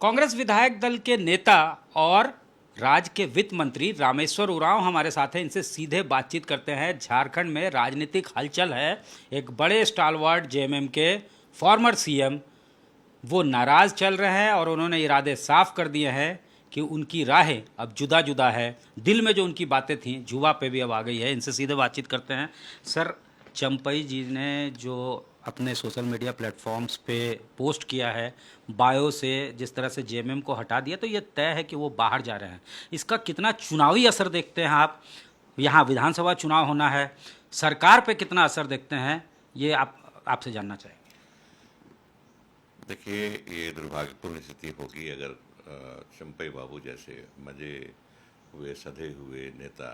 कांग्रेस विधायक दल के नेता और राज्य के वित्त मंत्री रामेश्वर उरांव हमारे साथ हैं। इनसे सीधे बातचीत करते हैं। झारखंड में राजनीतिक हलचल है। एक बड़े स्टालवर्ड जेएमएम के फॉर्मर सीएम वो नाराज चल रहे हैं और उन्होंने इरादे साफ कर दिए हैं कि उनकी राहें अब जुदा जुदा है। दिल में जो उनकी बातें थीं जुबा पे भी अब आ गई है। इनसे सीधे बातचीत करते हैं। सर, चंपई जी ने जो अपने सोशल मीडिया प्लेटफॉर्म्स पे पोस्ट किया है, बायो से जिस तरह से जेएमएम को हटा दिया, तो ये तय है कि वो बाहर जा रहे हैं। इसका कितना चुनावी असर देखते हैं आप? यहाँ विधानसभा चुनाव होना है, सरकार पे कितना असर देखते हैं, ये आपसे जानना चाहेंगे। देखिए, ये दुर्भाग्यपूर्ण स्थिति होगी अगर चंपई बाबू जैसे मजे हुए सधे हुए नेता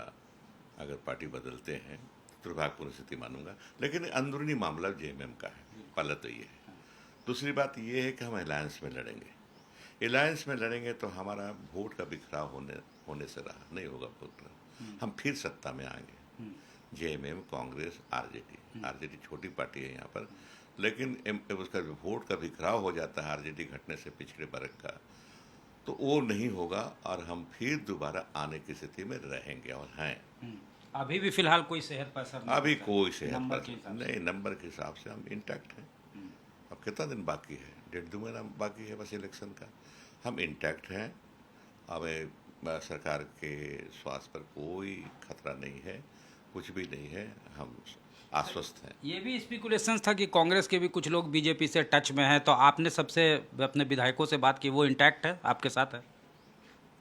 अगर पार्टी बदलते हैं, दुर्भाग्यपूर्ण स्थिति मानूंगा। लेकिन अंदरूनी मामला जेएमएम का है, पहला तो ये है। दूसरी बात ये है कि हम अलायंस में लड़ेंगे। अलायंस में लड़ेंगे तो हमारा वोट का बिखराव होने से रहा नहीं होगा वोट। हम फिर सत्ता में आएंगे। जेएमएम, कांग्रेस, आरजेडी छोटी पार्टी है यहाँ पर, लेकिन उसका वोट का बिखराव हो जाता है आरजेडी घटने से पिछड़े वर्ग का, तो वो नहीं होगा और हम फिर दोबारा आने की स्थिति में रहेंगे और हैं। अभी भी फिलहाल कोई सेहत पर असर नहीं, अभी कोई सेहत नंबर पर के हिसाब से। नहीं, नंबर के हिसाब से हम इंटैक्ट हैं। अब कितना दिन बाकी है? 1.5-2 महीना बाकी है बस इलेक्शन का। हम इंटैक्ट हैं। हमें सरकार के स्वास्थ्य पर कोई खतरा नहीं है, कुछ भी नहीं है, हम आश्वस्त हैं। ये भी स्पेकुलेशंस था कि कांग्रेस के भी कुछ लोग बीजेपी से टच में हैं, तो आपने सबसे अपने विधायकों से बात की, वो इंटैक्ट है, आपके साथ है?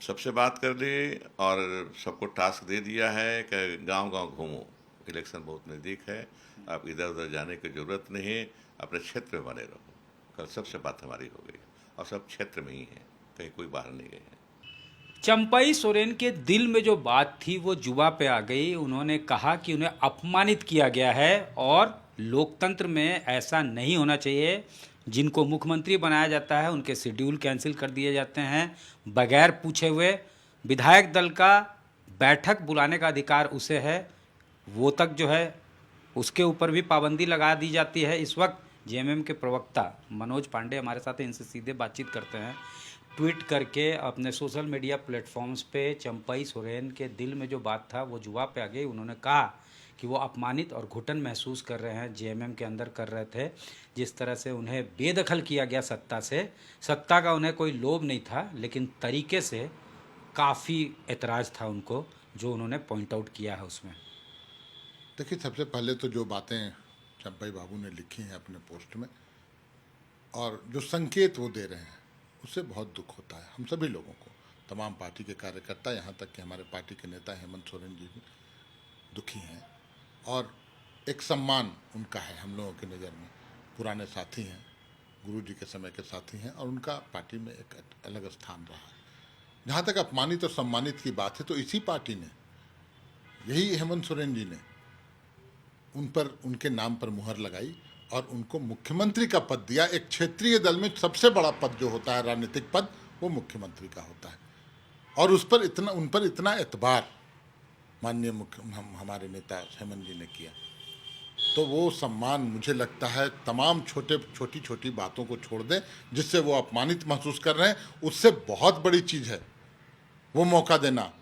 सबसे बात कर ली और सबको टास्क दे दिया है कि गांव-गांव घूमो। इलेक्शन बहुत नज़दीक है, अब इधर उधर जाने की ज़रूरत नहीं है, अपने क्षेत्र में बने रहो। कल सबसे बात हमारी हो गई और सब क्षेत्र में ही है, कहीं कोई बाहर नहीं गए हैं। चंपई सोरेन के दिल में जो बात थी वो जुबा पे आ गई। उन्होंने कहा कि उन्हें अपमानित किया गया है और लोकतंत्र में ऐसा नहीं होना चाहिए। जिनको मुख्यमंत्री बनाया जाता है उनके शेड्यूल कैंसिल कर दिए जाते हैं बगैर पूछे हुए। विधायक दल का बैठक बुलाने का अधिकार उसे है, वो तक जो है उसके ऊपर भी पाबंदी लगा दी जाती है। इस वक्त जेएमएम के प्रवक्ता मनोज पांडे हमारे साथ हैं। इनसे सीधे बातचीत करते हैं। ट्वीट करके अपने सोशल मीडिया प्लेटफॉर्म्स पे चंपई सोरेन के दिल में जो बात था वो जुबा पे आ गई। उन्होंने कहा कि वो अपमानित और घुटन महसूस कर रहे हैं, जेएमएम के अंदर कर रहे थे। जिस तरह से उन्हें बेदखल किया गया सत्ता से, सत्ता का उन्हें कोई लोभ नहीं था, लेकिन तरीके से काफ़ी एतराज़ था उनको, जो उन्होंने पॉइंट आउट किया है उसमें। देखिए, सबसे पहले तो जो बातें चंपई बाबू ने लिखी हैं अपने पोस्ट में और जो संकेत वो दे रहे हैं, उससे बहुत दुख होता है हम सभी लोगों को। तमाम पार्टी के कार्यकर्ता, यहाँ तक कि हमारे पार्टी के नेता हेमंत सोरेन जी भी दुखी हैं और एक सम्मान उनका है हम लोगों की नज़र में। पुराने साथी हैं, गुरु जी के समय के साथी हैं और उनका पार्टी में एक अलग स्थान रहा है। जहाँ तक अपमानित और सम्मानित की बात है, तो इसी पार्टी ने, यही हेमंत सोरेन जी ने उन पर, उनके नाम पर मुहर लगाई और उनको मुख्यमंत्री का पद दिया। एक क्षेत्रीय दल में सबसे बड़ा पद जो होता है, राजनीतिक पद, वो मुख्यमंत्री का होता है और उन पर इतना एतबार माननीय हमारे नेता हेमंत जी ने किया, तो वो सम्मान मुझे लगता है तमाम छोटी छोटी बातों को छोड़ दें जिससे वो अपमानित महसूस कर रहे हैं, उससे बहुत बड़ी चीज़ है वो मौका देना।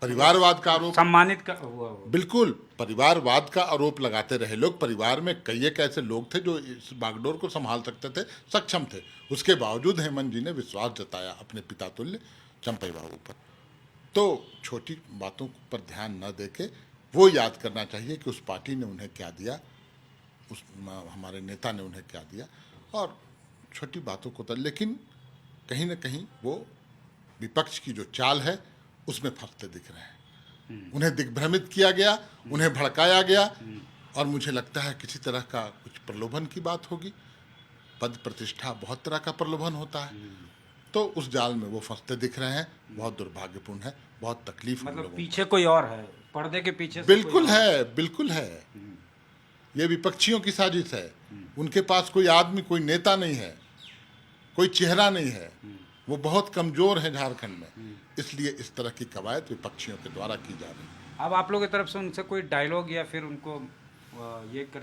परिवारवाद का आरोप, सम्मानित का हुआ बिल्कुल परिवारवाद का आरोप लगाते रहे लोग। परिवार में कई एक ऐसे लोग थे जो इस बागडोर को संभाल सकते थे, सक्षम थे। उसके बावजूद हेमंत जी ने विश्वास जताया अपने पिता तुल्य चंपई बाबू पर। तो छोटी बातों पर ध्यान न देके वो याद करना चाहिए कि उस पार्टी ने उन्हें क्या दिया, उस हमारे नेता ने उन्हें क्या दिया, और छोटी बातों को तो, लेकिन कहीं ना कहीं वो विपक्ष की जो चाल है उसमें फंसते दिख रहे हैं। उन्हें दिग्भ्रमित किया गया, उन्हें भड़काया गया और मुझे लगता है किसी तरह का कुछ प्रलोभन की बात होगी। पद प्रतिष्ठा, बहुत तरह का प्रलोभन होता है, तो उस जाल में वो फंसते दिख रहे हैं। बहुत दुर्भाग्यपूर्ण है, बहुत तकलीफ। मतलब पीछे कोई और है, पर्दे के पीछे बिल्कुल है, बिल्कुल है। ये विपक्षियों की साजिश है। उनके पास कोई आदमी, कोई नेता नहीं है, कोई चेहरा नहीं है, वो बहुत कमजोर है झारखंड में, इसलिए इस तरह की कवायद विपक्षियों के द्वारा की जा रही है। अब आप लोगों की तरफ से उनसे कोई डायलॉग या फिर उनको ये कर